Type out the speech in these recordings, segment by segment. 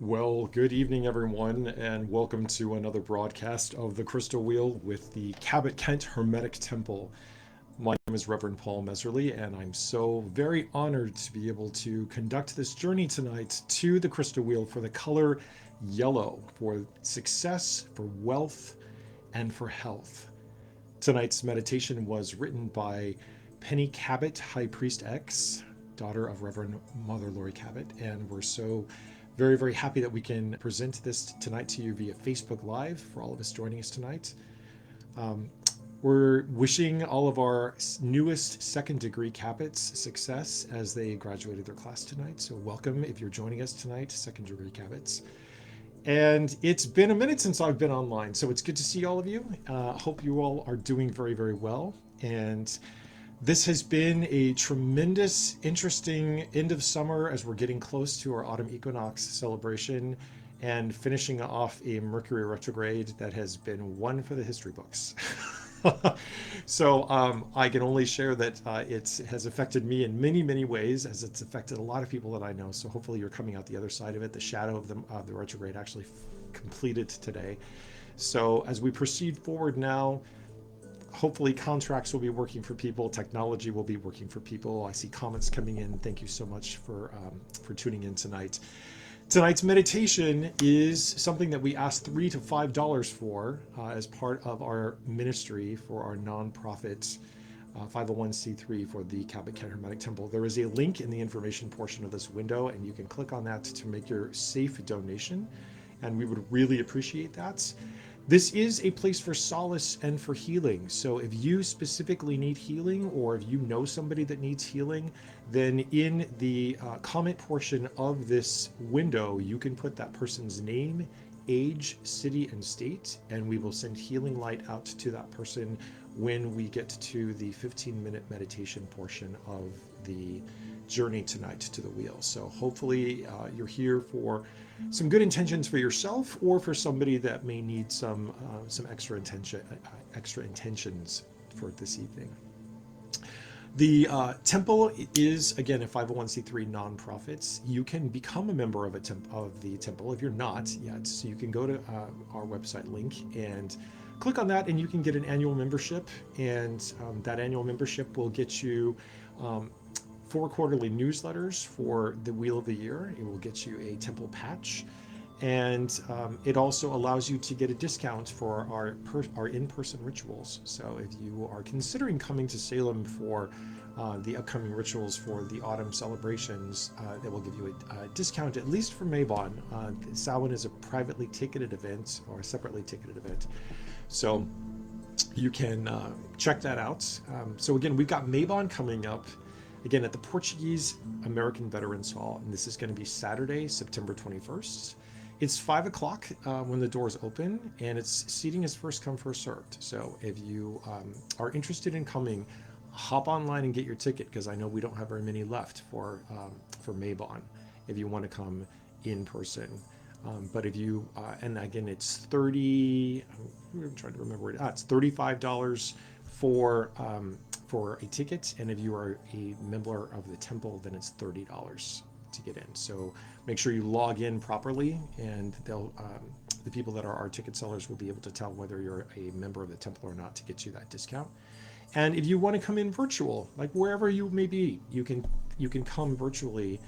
Well, good evening, everyone, and welcome to another broadcast of the Crystal Wheel with the Cabot Kent Hermetic Temple. My name is Reverend Paul Messerle, and I'm so very honored to be able to conduct this journey tonight to the Crystal Wheel for the color yellow, for success, for wealth, and for health. Tonight's meditation was written by Penny Cabot, High Priest X, daughter of Reverend Mother Laurie Cabot, and we're so very, very happy that we can present this tonight to you via Facebook Live for all of us joining us tonight. Um, we're wishing all of our newest second degree Cabots success as they graduated their class tonight. So welcome if you're joining us tonight, second degree Cabots. And it's been a minute since I've been online, so it's good to see all of you. Hope you all are doing very, very well. And this has been a tremendous, interesting end of summer as we're getting close to our autumn equinox celebration and finishing off a Mercury retrograde that has been one for the history books. So I can only share that it has affected me in many, many ways, as it's affected a lot of people that I know. So hopefully you're coming out the other side of it. The shadow of the retrograde actually completed today. So as we proceed forward now, hopefully contracts will be working for people, technology will be working for people. I see comments coming in. Thank you so much for tuning in tonight. Tonight's meditation is something that we asked $3 to $5 for as part of our ministry for our nonprofit 501c3 for the Cabot Hermetic Temple. There is a link in the information portion of this window, and you can click on that to make your safe donation, and we would really appreciate that. This is a place for solace and for healing. So if you specifically need healing, or if you know somebody that needs healing, then in the comment portion of this window, you can put that person's name, age, city, and state, and we will send healing light out to that person when we get to the 15-minute meditation portion of the journey tonight to the wheel. So hopefully you're here for some good intentions for yourself, or for somebody that may need some extra intentions for this evening. The temple is, again, a 501c3 nonprofit. You can become a member of the temple if you're not yet. So you can go to our website link and click on that, and you can get an annual membership. And that annual membership will get you 4 quarterly newsletters for the Wheel of the Year. It will get you a temple patch, and it also allows you to get a discount for our in-person rituals. So if you are considering coming to Salem for the upcoming rituals for the autumn celebrations, that will give you a discount, at least for Mabon. Samhain is a privately ticketed event, or a separately ticketed event. So you can check that out. So again, we've got Mabon coming up, again, at the Portuguese American Veterans Hall, and this is going to be Saturday, September 21st. It's 5 o'clock when the doors open, and it's seating is first come, first served. So if you are interested in coming, hop online and get your ticket, because I know we don't have very many left for Mabon if you want to come in person. But if you, and again, it's 30, I'm trying to remember it, it's $35 for a ticket, and if you are a member of the temple, then it's $30 to get in. So make sure you log in properly, and they'll the people that are our ticket sellers will be able to tell whether you're a member of the temple or not to get you that discount. And if you want to come in virtual, like wherever you may be, you can come virtually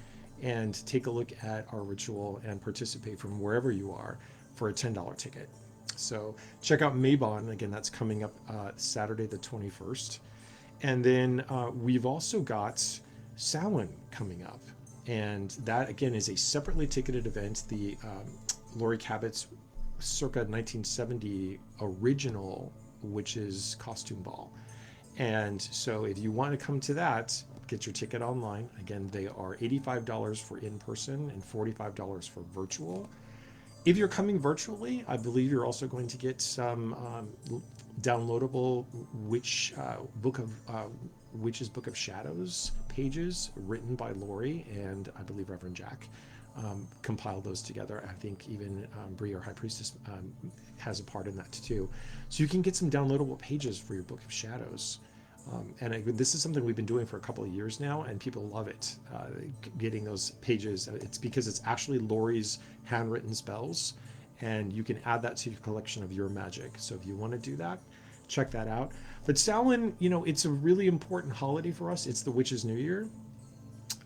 and take a look at our ritual and participate from wherever you are for a $10 ticket. So check out Mabon. Again, that's coming up Saturday the 21st. And then we've also got Samhain coming up. And that, again, is a separately ticketed event. The Laurie Cabot's circa 1970 original witches costume ball. And so if you want to come to that, get your ticket online. Again, they are $85 for in-person and $45 for virtual. If you're coming virtually, I believe you're also going to get some downloadable Witch's Book of Shadows pages written by Laurie and I believe Reverend Jack compiled those together. I think even Bree, our High Priestess, has a part in that too. So you can get some downloadable pages for your Book of Shadows This is something we've been doing for a couple of years now, and people love it. Getting those pages, it's because it's actually Lori's handwritten spells, and you can add that to your collection of your magic. So if you want to do that, check that out. But Samhain, it's a really important holiday for us. It's the Witch's New Year,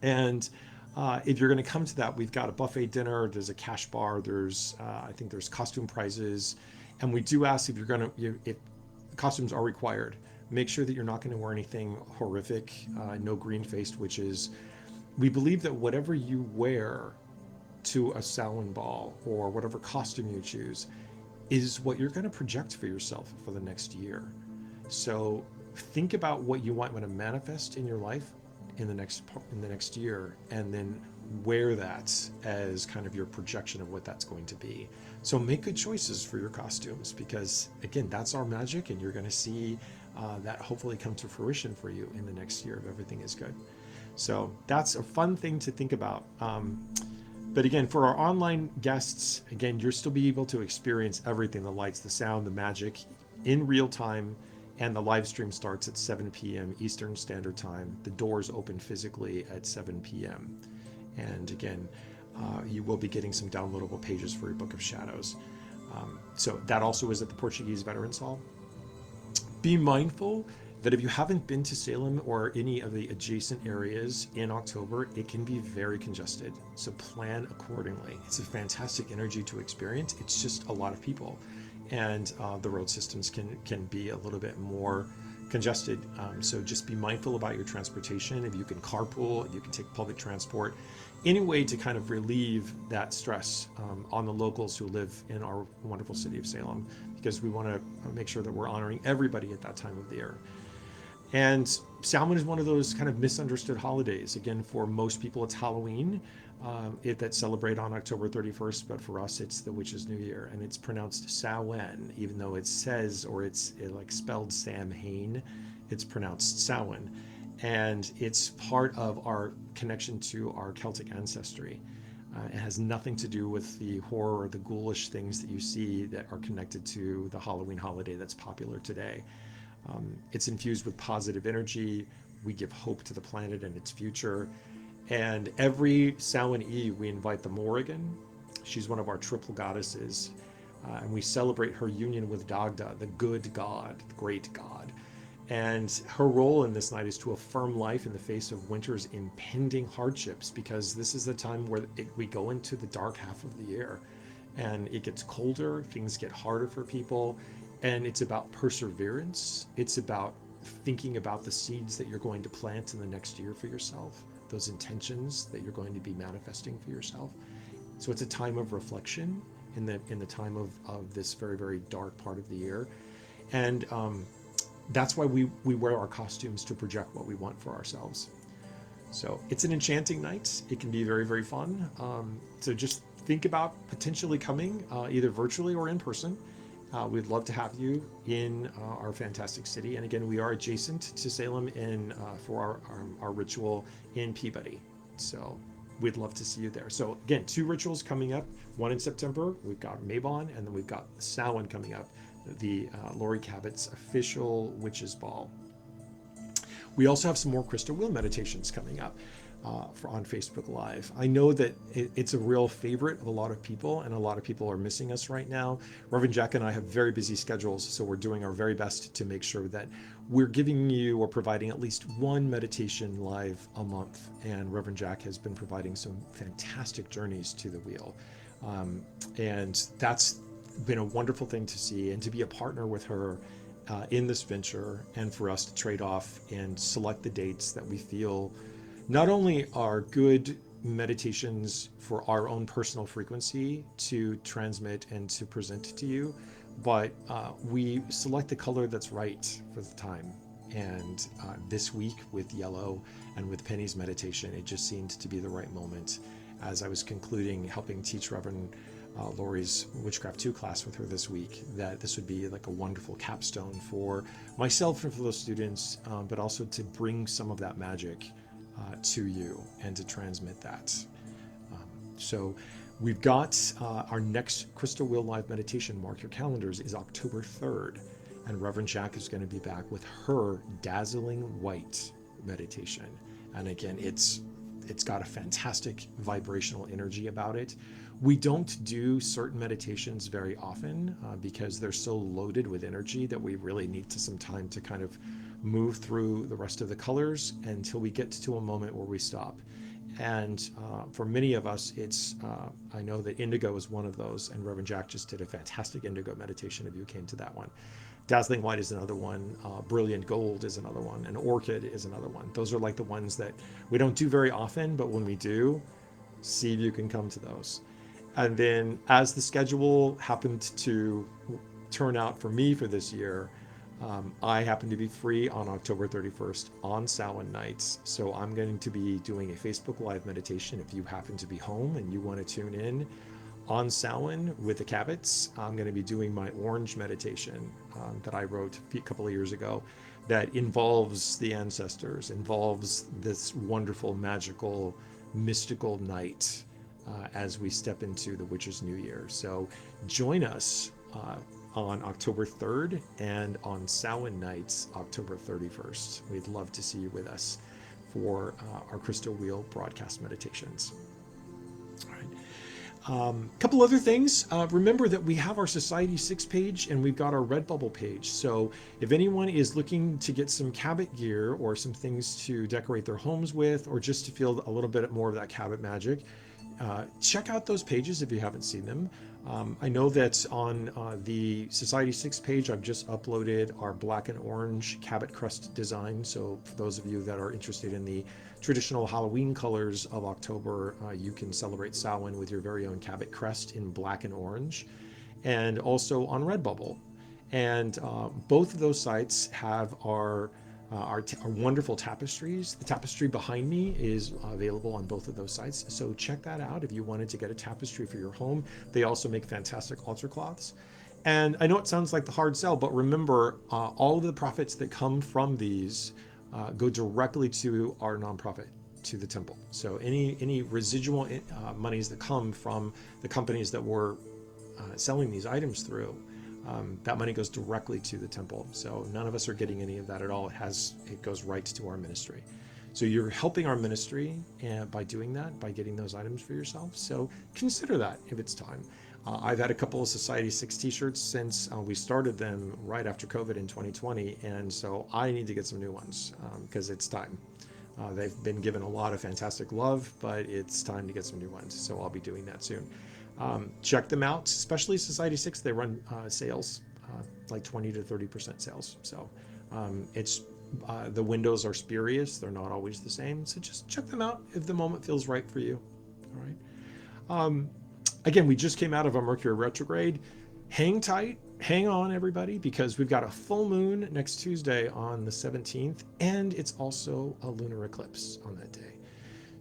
and if you're going to come to that, we've got a buffet dinner. There's a cash bar. I think there's costume prizes, and we do ask if if costumes are required. Make sure that you're not going to wear anything horrific. No green-faced witches. We believe that whatever you wear to a Samhain ball or whatever costume you choose is what you're going to project for yourself for the next year. So think about what you want to manifest in your life in the next year, and then wear that as kind of your projection of what that's going to be. So make good choices for your costumes, because again, that's our magic, and you're going to see that hopefully come to fruition for you in the next year if everything is good. So that's a fun thing to think about. But again, for our online guests, again, you'll still be able to experience everything, the lights, the sound, the magic in real time. And the live stream starts at 7 p.m. Eastern Standard Time. The doors open physically at 7 p.m. And again, you will be getting some downloadable pages for your Book of Shadows. So that also is at the Portuguese Veterans Hall. Be mindful that if you haven't been to Salem or any of the adjacent areas in October, it can be very congested. So plan accordingly. It's a fantastic energy to experience. It's just a lot of people. And the road systems can be a little bit more congested. So just be mindful about your transportation. If you can carpool, if you can take public transport, any way to kind of relieve that stress on the locals who live in our wonderful city of Salem, because we want to make sure that we're honoring everybody at that time of the year. And Samhain is one of those kind of misunderstood holidays. Again, for most people, it's Halloween that celebrate on October 31st, but for us, it's the Witch's New Year, and it's pronounced Samhain, even though it says, or it's like spelled Samhain, it's pronounced Samhain. And it's part of our connection to our Celtic ancestry. It has nothing to do with the horror or the ghoulish things that you see that are connected to the Halloween holiday that's popular today. It's infused with positive energy. We give hope to the planet and its future. And every Samhain Eve, we invite the Morrigan. She's one of our triple goddesses. And we celebrate her union with Dagda, the good god, the great god. And her role in this night is to affirm life in the face of winter's impending hardships, because this is the time where we go into the dark half of the year. And it gets colder, things get harder for people. And it's about perseverance. It's about thinking about the seeds that you're going to plant in the next year for yourself, those intentions that you're going to be manifesting for yourself. So it's a time of reflection in the time of this very, very dark part of the year. And that's why we wear our costumes, to project what we want for ourselves. So it's an enchanting night. It can be very, very fun. So just think about potentially coming either virtually or in person. We'd love to have you in our fantastic city. And again, we are adjacent to Salem for our ritual in Peabody. So we'd love to see you there. So again, 2 rituals coming up, one in September. We've got Mabon, and then we've got Samhain coming up, the Lori Cabot's official Witches Ball. We also have some more crystal wheel meditations coming up on Facebook Live. I know that it's a real favorite of a lot of people, and a lot of people are missing us right now. Reverend Jack and I have very busy schedules, so we're doing our very best to make sure that we're giving you or providing at least one meditation live a month. And Reverend Jack has been providing some fantastic journeys to the wheel. And that's been a wonderful thing to see, and to be a partner with her in this venture, and for us to trade off and select the dates that we feel not only are good meditations for our own personal frequency to transmit and to present to you, but we select the color that's right for the time. And this week with yellow and with Penny's meditation, it just seemed to be the right moment. As I was concluding helping teach Reverend Lori's Witchcraft 2 class with her this week, that this would be like a wonderful capstone for myself and for those students, but also to bring some of that magic to you and to transmit that. So we've got our next Crystal Wheel Live meditation, mark your calendars, is October 3rd and Reverend Jack is going to be back with her dazzling white meditation. And again, it's got a fantastic vibrational energy about it. We don't do certain meditations very often because they're so loaded with energy that we really need some time to kind of move through the rest of the colors until we get to a moment where we stop. And for many of us, I know that indigo is one of those, and Reverend Jack just did a fantastic indigo meditation if you came to that one. Dazzling white is another one. Brilliant gold is another one. And orchid is another one. Those are like the ones that we don't do very often, but when we do, see if you can come to those. And then as the schedule happened to turn out for me for this year, I happen to be free on October 31st on Samhain nights. So I'm going to be doing a Facebook Live meditation. If you happen to be home and you want to tune in on Samhain with the Cabots, I'm going to be doing my orange meditation that I wrote a couple of years ago that involves the ancestors, involves this wonderful, magical, mystical night as we step into the Witch's New Year. So join us on October 3rd and on Samhain nights, October 31st. We'd love to see you with us for our Crystal Wheel broadcast meditations. All right. Couple other things. Remember that we have our Society 6 page and we've got our Redbubble page. So if anyone is looking to get some Cabot gear or some things to decorate their homes with, or just to feel a little bit more of that Cabot magic, check out those pages if you haven't seen them. I know that on the Society 6 page, I've just uploaded our black and orange Cabot crest design. So for those of you that are interested in the traditional Halloween colors of October, you can celebrate Samhain with your very own Cabot crest in black and orange, and also on Redbubble. And both of those sites have our wonderful tapestries. The tapestry behind me is available on both of those sites. So check that out if you wanted to get a tapestry for your home. They also make fantastic altar cloths. And I know it sounds like the hard sell, but remember, all of the profits that come from these go directly to our nonprofit, to the temple. So any residual monies that come from the companies that we're selling these items through, that money goes directly to the temple. So none of us are getting any of that at all. It goes right to our ministry. So you're helping our ministry by doing that, by getting those items for yourself. So consider that if it's time. I've had a couple of Society 6 t-shirts since we started them right after COVID in 2020. And so I need to get some new ones because it's time. They've been given a lot of fantastic love, but it's time to get some new ones. So I'll be doing that soon. Check them out, especially Society 6. They run sales, like 20 to 30% sales. So the windows are spurious. They're not always the same. So just check them out if the moment feels right for you. All right. Again, we just came out of a Mercury retrograde. Hang tight, hang on, everybody, because we've got a full moon next Tuesday on the 17th, and it's also a lunar eclipse on that day.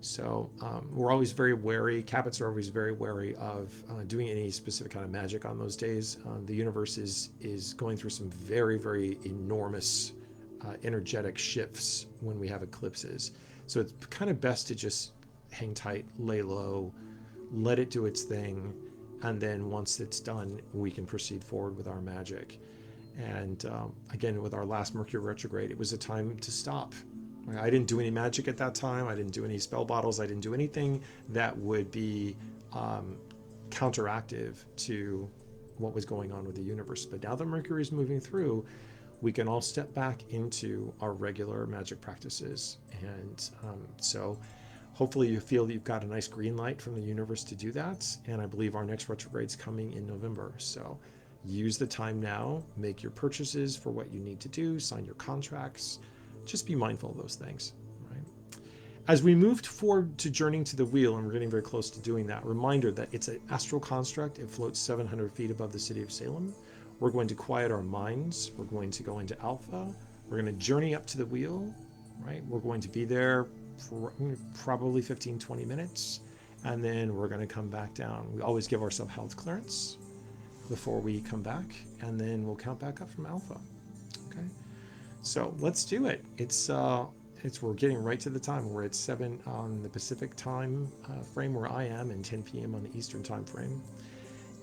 So we're always very wary. Cabots are always very wary of doing any specific kind of magic on those days. The universe is going through some very, very enormous energetic shifts when we have eclipses. So it's kind of best to just hang tight, lay low, let it do its thing, and then once it's done, we can proceed forward with our magic. And again, with our last Mercury retrograde, it was a time to stop. I didn't do any magic at that time. I didn't do any spell bottles. I didn't do anything that would be counteractive to what was going on with the universe. But now that Mercury is moving through, we can all step back into our regular magic practices. And so hopefully you feel that you've got a nice green light from the universe to do that. And I believe our next retrograde's coming in November. So use the time now, make your purchases for what you need to do, sign your contracts. Just be mindful of those things, right? As we moved forward to journeying to the wheel, and we're getting very close to doing that, reminder that it's an astral construct. It floats 700 feet above the city of Salem. We're going to quiet our minds. We're going to go into alpha. We're going to journey up to the wheel, right? We're going to be there for probably 15, 20 minutes, and then we're going to come back down. We always give ourselves health clearance before we come back, and then we'll count back up from alpha, okay? So let's do it. We're getting right to the time. We're at 7 on the Pacific time frame where I am, and 10 p.m. on the Eastern time frame.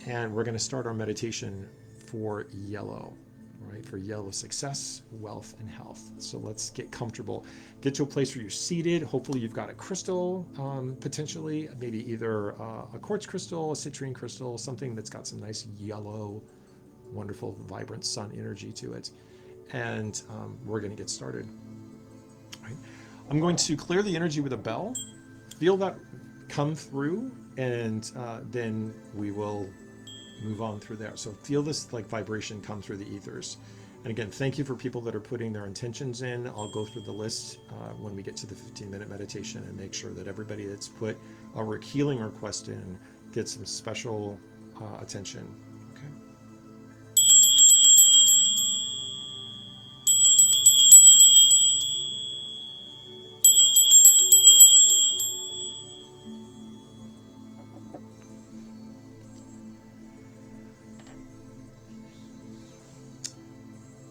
And we're going to start our meditation for yellow. right? For yellow, success, wealth, and health. So let's get comfortable. Get to a place where you're seated. Hopefully you've got a crystal, potentially, maybe either a quartz crystal, a citrine crystal, something that's got some nice yellow, wonderful, vibrant sun energy to it. And we're going to get started. All right. I'm going to clear the energy with a bell. Feel that come through, and then we will move on through there. So feel this like vibration come through the ethers. And again, thank you for people that are putting their intentions in. I'll go through the list when we get to the 15-minute meditation and make sure that everybody that's put a healing request in gets some special attention. Okay.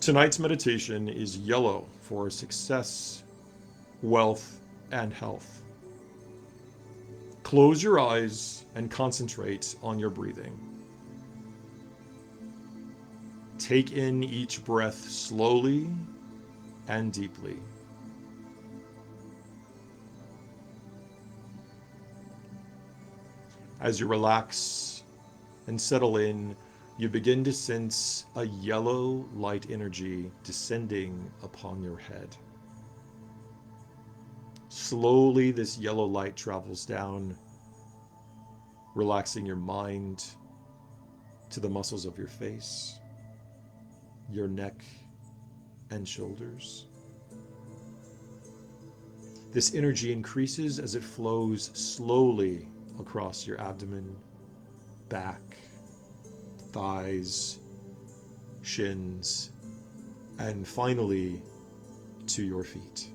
Tonight's meditation is yellow for success, wealth, and health. Close your eyes and concentrate on your breathing. Take in each breath slowly and deeply. As you relax and settle in, you begin to sense a yellow light energy descending upon your head. Slowly, this yellow light travels down, relaxing your mind to the muscles of your face, your neck, and shoulders. This energy increases as it flows slowly across your abdomen, back, thighs, shins, and finally to your feet.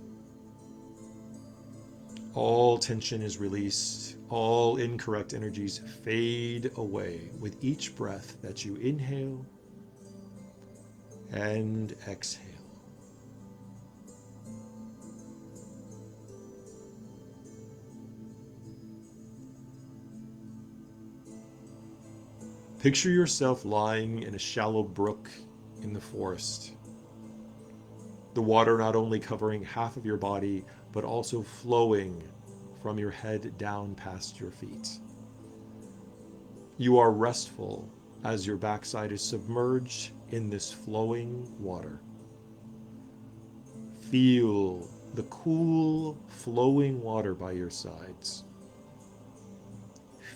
All tension is released, all incorrect energies fade away with each breath that you inhale and exhale. Picture yourself lying in a shallow brook in the forest. The water not only covering half of your body, but also flowing from your head down past your feet. You are restful as your backside is submerged in this flowing water. Feel the cool, flowing water by your sides.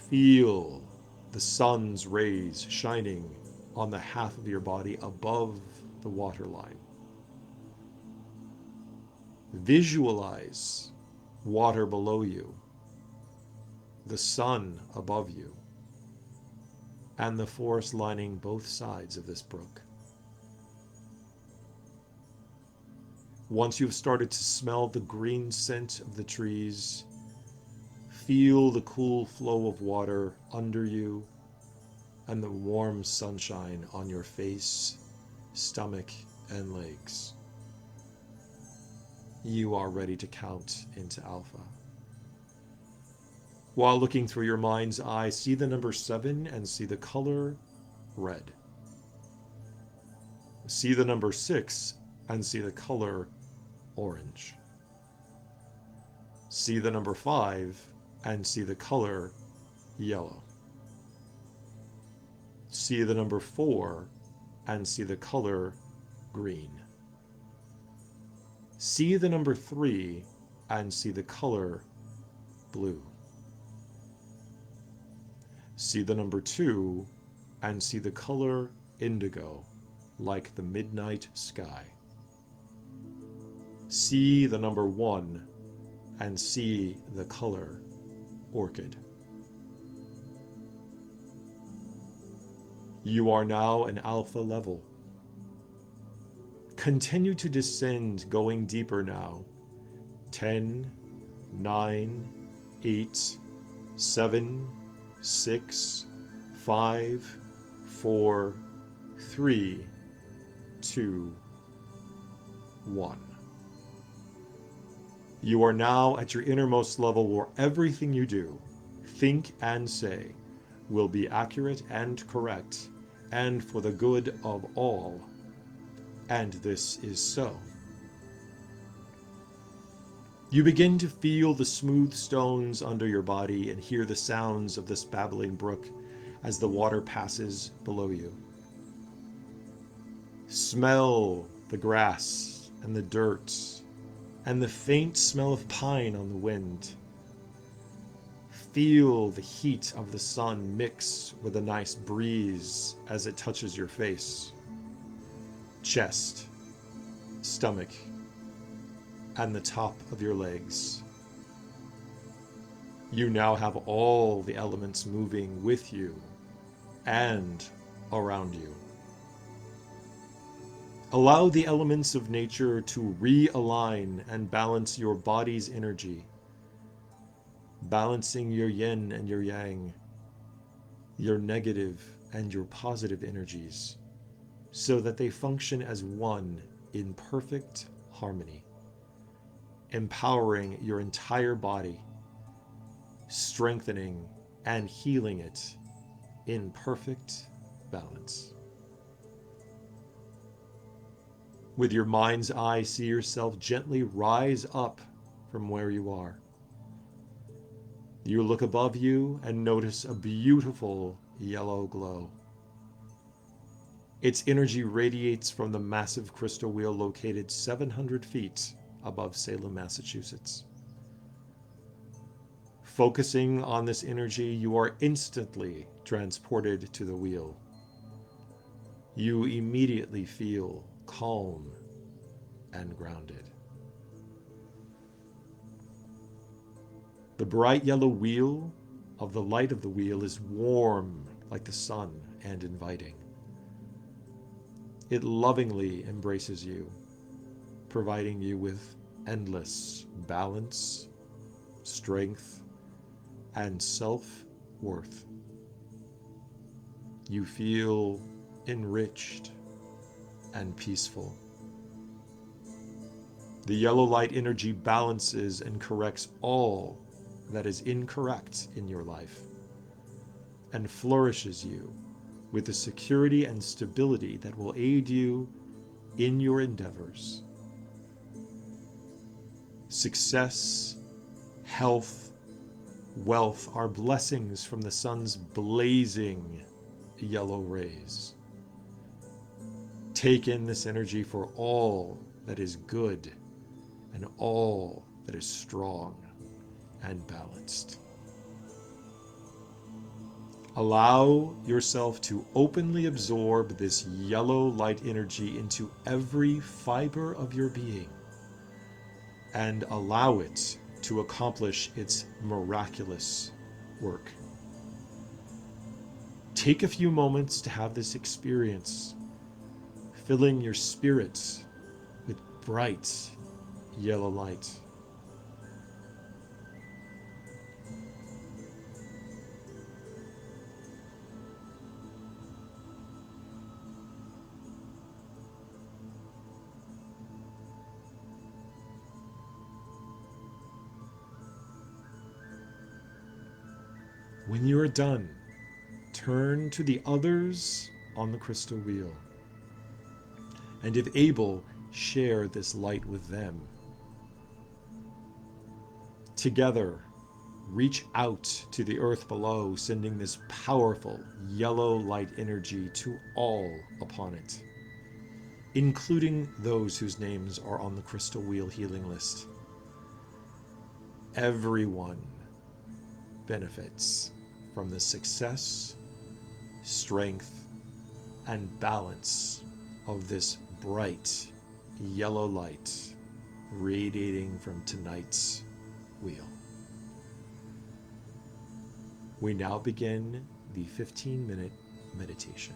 Feel the sun's rays shining on the half of your body above the waterline. Visualize water below you, the sun above you, and the forest lining both sides of this brook. Once you've started to smell the green scent of the trees, feel the cool flow of water under you and the warm sunshine on your face, stomach, and legs. You are ready to count into alpha. While looking through your mind's eye, see the number 7 and see the color red. See the number 6 and see the color orange. See the number 5 and see the color yellow. See the number 4 and see the color green. See the number 3 and see the color blue. See the number 2 and see the color indigo, like the midnight sky. See the number 1 and see the color orchid. You are now an alpha level. Continue to descend, going deeper now. 10, 9, 8, 7, 6, 5, 4, 3, 2, 1. You are now at your innermost level where everything you do, think, and say will be accurate and correct and for the good of all, and this is so. You begin to feel the smooth stones under your body and hear the sounds of this babbling brook as the water passes below you. Smell the grass and the dirt and the faint smell of pine on the wind. Feel the heat of the sun mix with a nice breeze as it touches your face, chest, stomach, and the top of your legs. You now have all the elements moving with you and around you. Allow the elements of nature to realign and balance your body's energy, balancing your yin and your yang, your negative and your positive energies, so that they function as one in perfect harmony, empowering your entire body, strengthening and healing it in perfect balance. With your mind's eye, see yourself gently rise up from where you are. You look above you and notice a beautiful yellow glow. Its energy radiates from the massive crystal wheel located 700 feet above Salem, Massachusetts. Focusing on this energy, you are instantly transported to the wheel. You immediately feel calm and grounded. The bright yellow wheel of the light of the wheel is warm like the sun and inviting. It lovingly embraces you, providing you with endless balance, strength, and self-worth. You feel enriched and peaceful. The yellow light energy balances and corrects all that is incorrect in your life and flourishes you with the security and stability that will aid you in your endeavors. Success, health, wealth are blessings from the sun's blazing yellow rays. Take in this energy for all that is good and all that is strong and balanced. Allow yourself to openly absorb this yellow light energy into every fiber of your being and allow it to accomplish its miraculous work. Take a few moments to have this experience, filling your spirits with bright yellow light. When you are done, turn to the others on the crystal wheel, and if able, share this light with them. Together, reach out to the earth below, sending this powerful yellow light energy to all upon it, including those whose names are on the crystal wheel healing list. Everyone benefits from the success, strength, and balance of this bright yellow light radiating from tonight's wheel. We now begin the 15-minute meditation.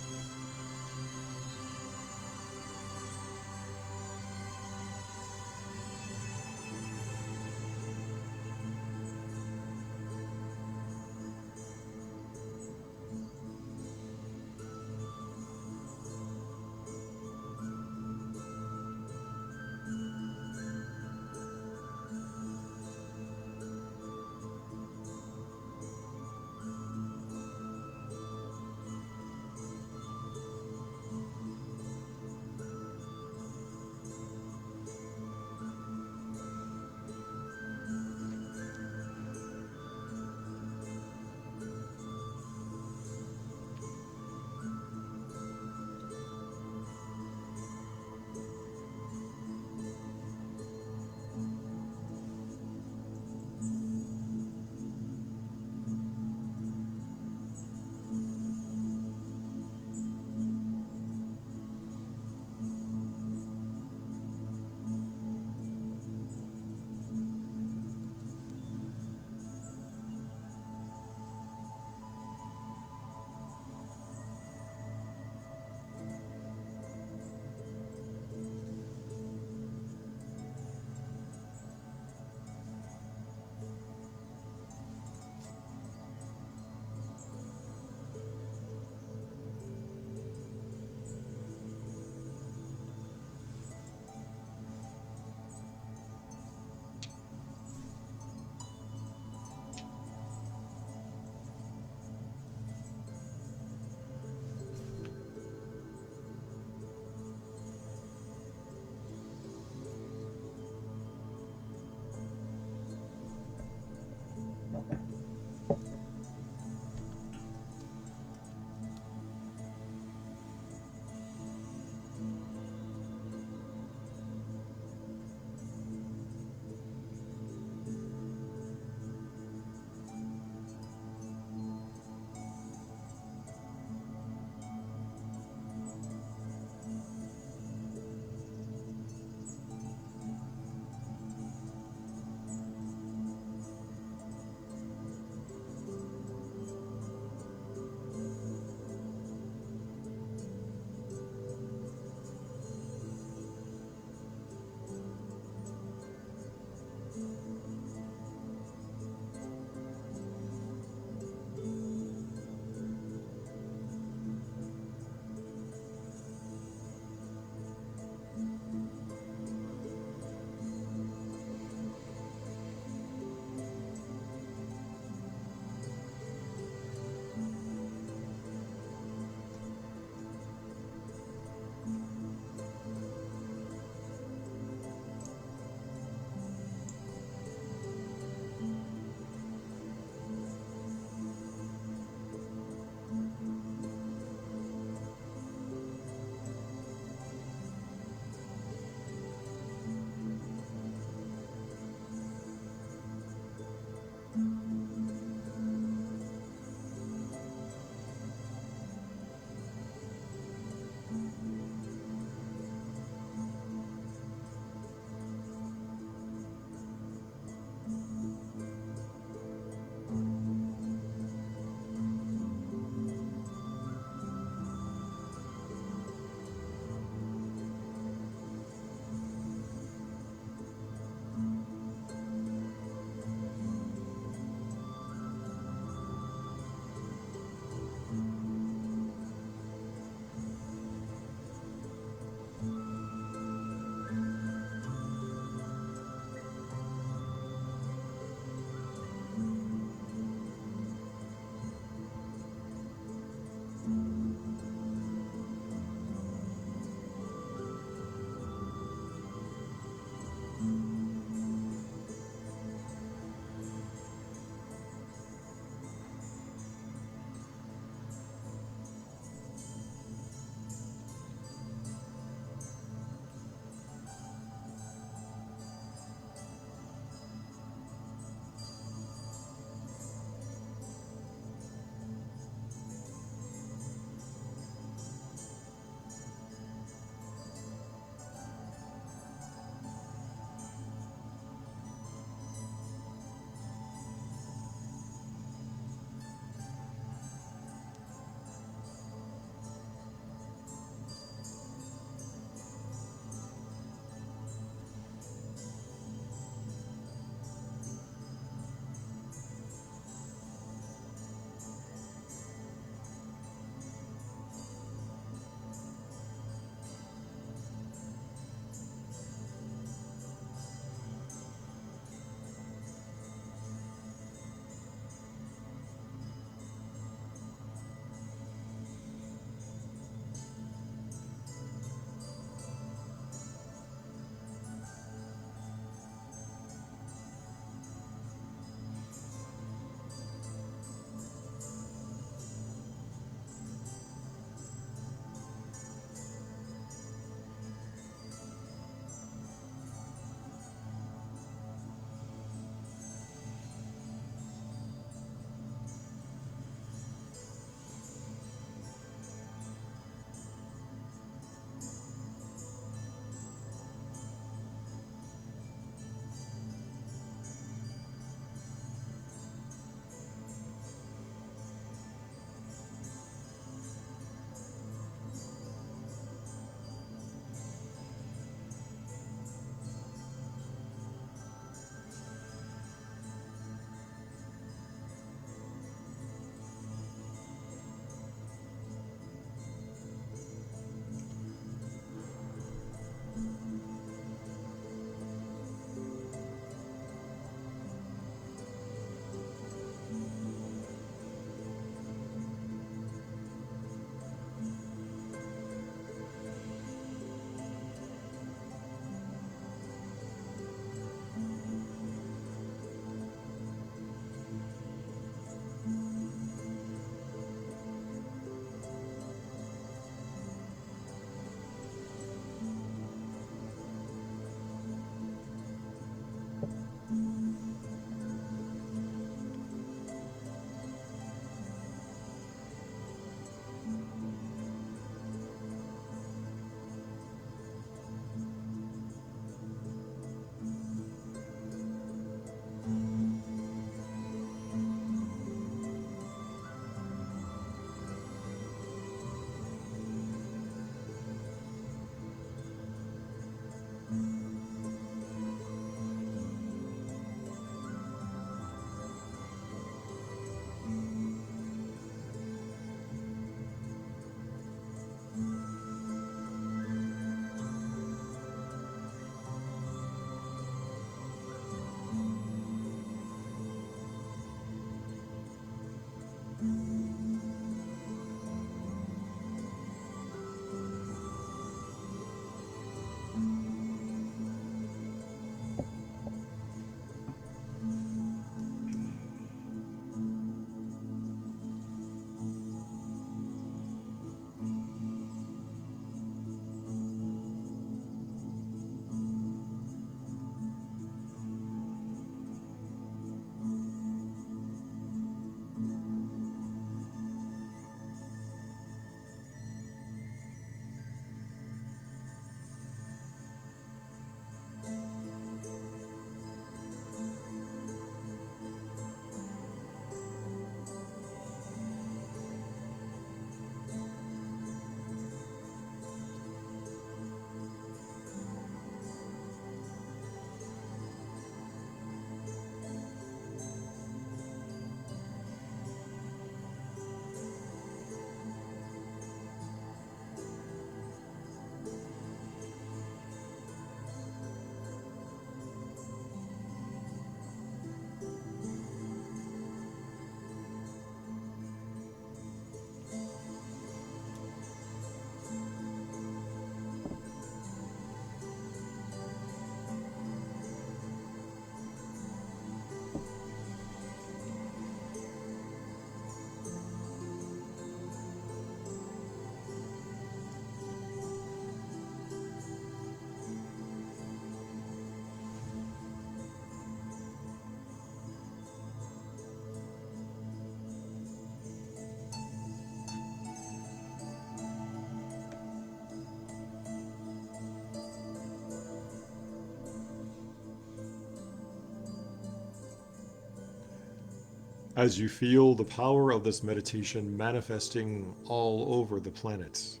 As you feel the power of this meditation manifesting all over the planet,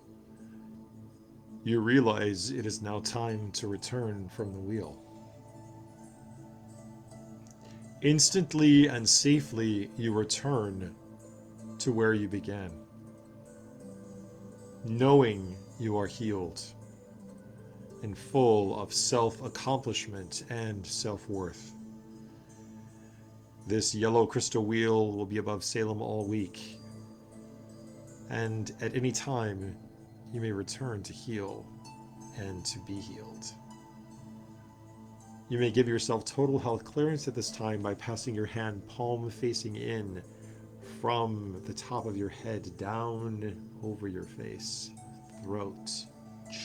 you realize it is now time to return from the wheel. Instantly and safely, you return to where you began, knowing you are healed and full of self-accomplishment and self-worth. This yellow crystal wheel will be above Salem all week, and at any time, you may return to heal and to be healed. You may give yourself total health clearance at this time by passing your hand palm facing in from the top of your head down over your face, throat,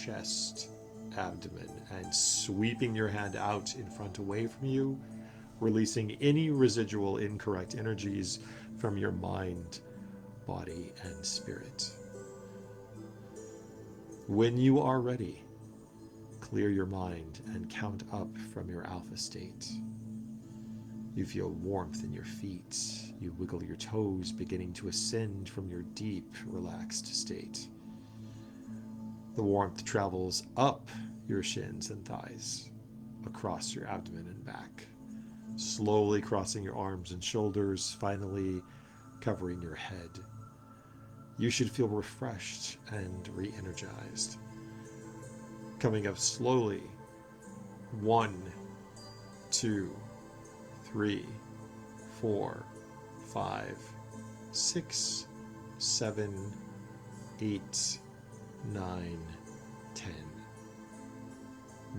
chest, abdomen, and sweeping your hand out in front away from you, releasing any residual incorrect energies from your mind, body, and spirit. When you are ready, clear your mind and count up from your alpha state. You feel warmth in your feet. You wiggle your toes, beginning to ascend from your deep, relaxed state. The warmth travels up your shins and thighs, across your abdomen and back, slowly crossing your arms and shoulders, finally covering your head. You should feel refreshed and re-energized. Coming up slowly. 1, 2, 3, 4, 5, 6, 7, 8, 9, 10.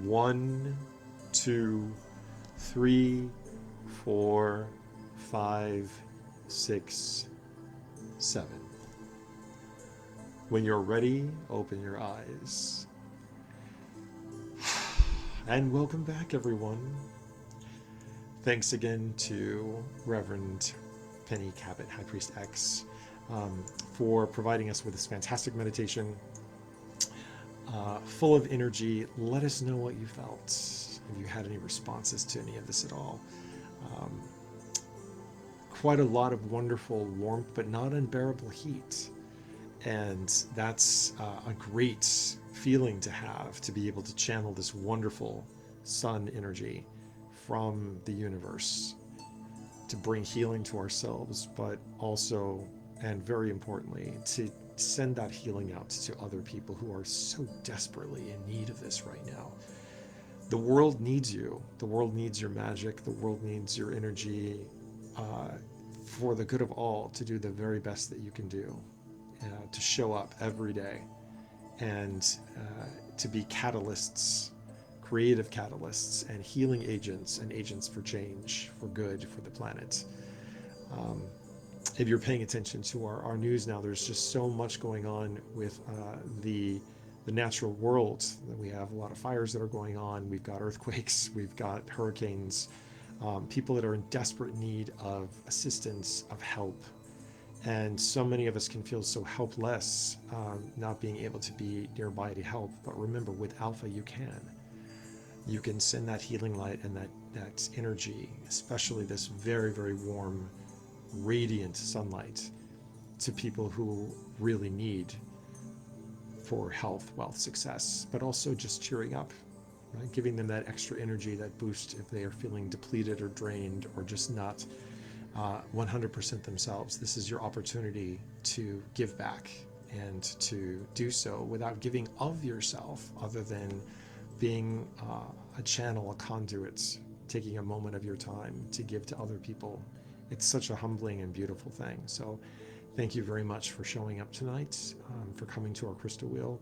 1, 2, 3, 4, 5, 6, 7. When you're ready, open your eyes. And welcome back, everyone. Thanks again to Reverend Penny Cabot, High Priest X, for providing us with this fantastic meditation, full of energy. Let us know what you felt, if you had any responses to any of this at all. Quite a lot of wonderful warmth, but not unbearable heat. And that's a great feeling to have, to be able to channel this wonderful sun energy from the universe to bring healing to ourselves, but also, and very importantly, to send that healing out to other people who are so desperately in need of this right now. The world needs you. The world needs your magic. The world needs your energy, for the good of all, to do the very best that you can do, to show up every day, and to be catalysts, creative catalysts, and healing agents, and agents for change, for good, for the planet. If you're paying attention to our news now, there's just so much going on with the natural world. We have a lot of fires that are going on. We've got earthquakes. We've got hurricanes. People that are in desperate need of assistance, of help. And so many of us can feel so helpless, not being able to be nearby to help. But remember, with Alpha, you can. You can send that healing light and that energy, especially this very, very warm, radiant sunlight, to people who really need for health, wealth, success, but also just cheering up, right? Giving them that extra energy, that boost if they are feeling depleted or drained or just not 100% themselves. This is your opportunity to give back, and to do so without giving of yourself, other than being a channel, a conduit, taking a moment of your time to give to other people. It's such a humbling and beautiful thing. So thank you very much for showing up tonight, for coming to our crystal wheel.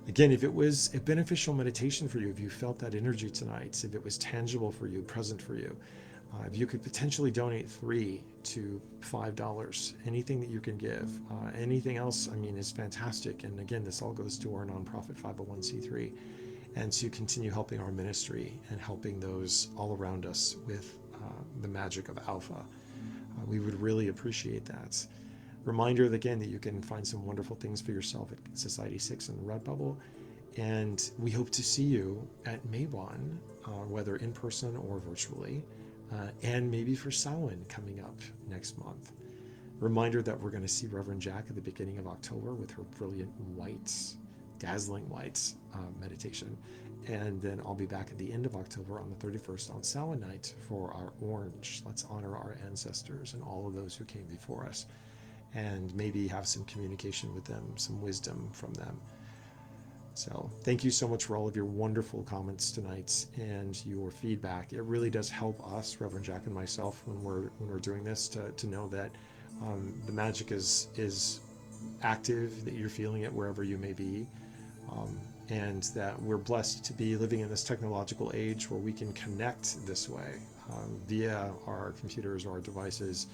Again, if it was a beneficial meditation for you, if you felt that energy tonight, if it was tangible for you, present for you, if you could potentially donate $3 to $5, anything that you can give, anything else, I mean, is fantastic. And again, this all goes to our nonprofit 501c3, and to continue helping our ministry and helping those all around us with the magic of Alpha. We would really appreciate that. Reminder again that you can find some wonderful things for yourself at Society 6 and Redbubble. And we hope to see you at Maywan, whether in person or virtually, and maybe for Samhain coming up next month. Reminder that we're going to see Reverend Jack at the beginning of October with her brilliant whites, dazzling whites meditation. And then I'll be back at the end of October on the 31st on Samhain night for our orange. Let's honor our ancestors and all of those who came before us, and maybe have some communication with them, some wisdom from them. So thank you so much for all of your wonderful comments tonight and your feedback. It really does help us, Reverend Jack and myself, when we're doing this, to know that the magic is active, that you're feeling it wherever you may be, and that we're blessed to be living in this technological age where we can connect this way via our computers or our devices,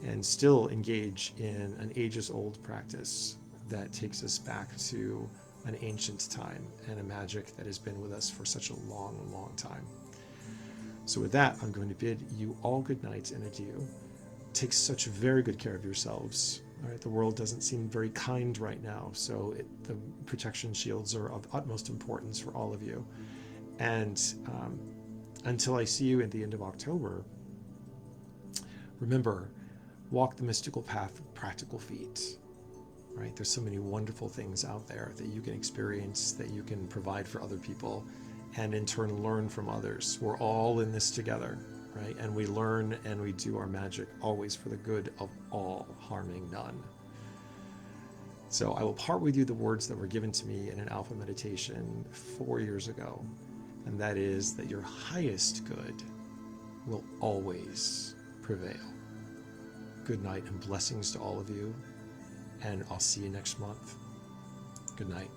and still engage in an ages-old practice that takes us back to an ancient time and a magic that has been with us for such a long, long time. So with that, I'm going to bid you all good night and adieu. Take such very good care of yourselves. All right, the world doesn't seem very kind right now, so the protection shields are of utmost importance for all of you. And until I see you at the end of October, remember, walk the mystical path with practical feet. Right? There's so many wonderful things out there that you can experience, that you can provide for other people, and in turn learn from others. We're all in this together, right? And we learn and we do our magic always for the good of all, harming none. So I will part with you the words that were given to me in an Alpha meditation 4 years ago, and that is that your highest good will always prevail. Good night and blessings to all of you. And I'll see you next month. Good night.